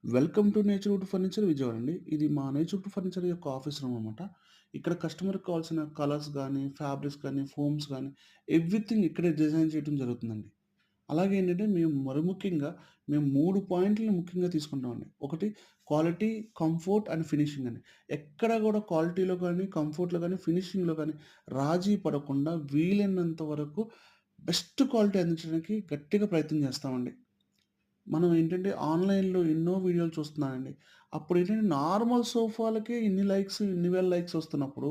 Welcome to నేచర్‌వుడ్ furniture Vijayawada అండి. ఇది మా నేచర్‌వుడ్ ఫర్నిచర్ యొక్క ఆఫీస్ రూమ్ అనమాట. ఇక్కడ కస్టమర్‌కి కావాల్సిన కలర్స్ గానీ, ఫ్యాబ్రిక్స్ గానీ, ఫోమ్స్ గానీ ఎవ్రీథింగ్ ఇక్కడే డిజైన్ చేయడం జరుగుతుందండి. అలాగే ఏంటంటే మేము మరి ముఖ్యంగా మేము 3 పాయింట్‌లని ముఖ్యంగా తీసుకుంటామండి. ఒకటి క్వాలిటీ, కంఫర్ట్ అండ్ ఫినిషింగ్ అండి. ఎక్కడ గూడా క్వాలిటీలో గానీ, కంఫర్ట్‌లో గానీ, ఫినిషింగ్‌లో గానీ రాజీ పడకుండా వీలైనంత వరకు బెస్ట్ క్వాలిటీ అందించడానికి గట్టిగా ప్రయత్నం చేస్తామండి. మనం ఏంటంటే ఆన్‌లైన్‌లో ఎన్నో వీడియోలు చూస్తున్నానండి. అప్పుడేంటంటే నార్మల్ సోఫాలకే ఇన్ని లైక్స్, ఇన్ని వేల లైక్స్ వస్తున్నప్పుడు,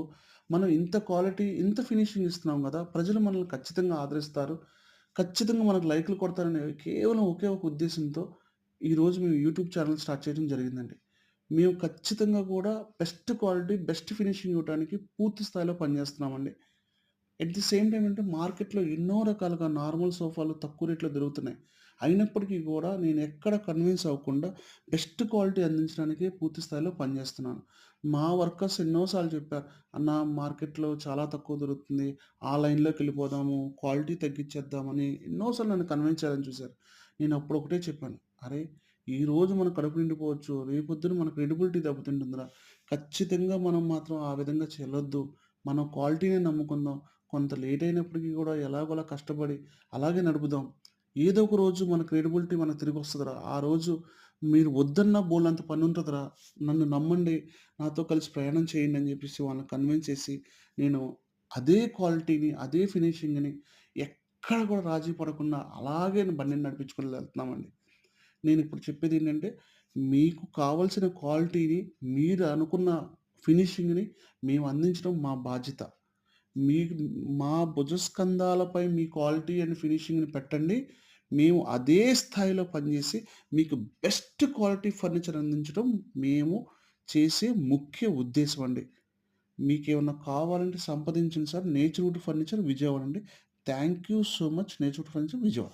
మనం ఇంత క్వాలిటీ, ఇంత ఫినిషింగ్ ఇస్తున్నాం గదా! ప్రజలు మనల్ని ఖచ్చితంగా ఆదరిస్తారు. ఖచ్చితంగా మనకు లైకులు కొడతారనే కేవలం ఒకే ఒక ఉద్దేశ్యంతో ఈరోజు మేము యూట్యూబ్ ఛానెల్ స్టార్ట్ చేయడం జరిగిందండి. మేము ఖచ్చితంగా కూడా బెస్ట్ క్వాలిటీ, బెస్ట్ ఫినిషింగ్ ఇవ్వటానికి పూర్తి స్థాయిలో పనిచేస్తున్నామండి. ఎట్ ది సేమ్ టైమ్ అంటే మార్కెట్‌లో ఎన్నో రకాలుగా నార్మల్ సోఫాలు తక్కువ రేట్‌లో దొరుకుతున్నాయి. అయినప్పటికీ గూడా నేనెక్కడ కన్విన్స్ అవ్వకుండా బెస్ట్ క్వాలిటీ అందించడానికే పూర్తి స్థాయిలో పనిచేస్తున్నాను. మా వర్కర్స్ ఎన్నో సార్లు చెప్పారు. "అన్న మార్కెట్‌లో చాలా తక్కువ దొరుకుతుంది. ఆ లైన్‌లోకెళ్ళిపోదాము. క్వాలిటీ తగ్గిచ్చేద్దామని" ఎన్నో సార్లు నన్ను కన్విన్స్ చేయాలని చూసారు. నేనప్పుడు ఒకటే చెప్పాను. "అరేయ్! ఈరోజు మన కడుపు నిండిపోవచ్చు. రేపొద్దున మన క్రెడిబిలిటీ దెబ్బతింటుందిరా. ఖచ్చితంగా మనం మాత్రం ఆ విధంగా చెల్లొద్దు. మనం క్వాలిటీనే నమ్ముకుందాం. కొంత లేట్ అయినప్పటికీ గూడా ఎలాగోలా కష్టపడి అలాగే నడుపుదాం. ఏదో ఒక రోజు మన క్రెడిబిలిటీ మనకు తిరిగొస్తదిరా. ఆ రోజు మీరు వద్దన్నా బోలెడంత పనుంటదిరా. నన్ను నమ్మండి. నాతో కలిసి ప్రయాణం చేయండి" అని జెప్పేసి వాళ్ళని కన్విన్స్ చేసి, నేను అదే క్వాలిటీని, అదే ఫినిషింగ్‌ని ఎక్కడ గూడా రాజీ పడకుండా అలాగే బండిని నడిపించుకొని వెళ్తున్నామండి. నేనిప్పుడు చెప్పేదేంటంటే, మీకు కావాల్సిన క్వాలిటీని, మీరు అనుకున్న ఫినిషింగ్‌ని మేము అందించడం మా బాధ్యత. మీకు మా భుజస్కంధాలపై మీ క్వాలిటీ అండ్ ఫినిషింగ్‌ని పెట్టండి. మేము అదే స్థాయిలో పనిచేసి, మీకు బెస్ట్ క్వాలిటీ ఫర్నిచర్ అందించడం మేము చేసే ముఖ్య ఉద్దేశం అండి. మీకేమన్నా కావాలంటే సంప్రదించండి సార్. నేచర్‌వుడ్ ఫర్నిచర్ విజయవాడ అండి. Thank you so much Naturewood furniture Vijayawada.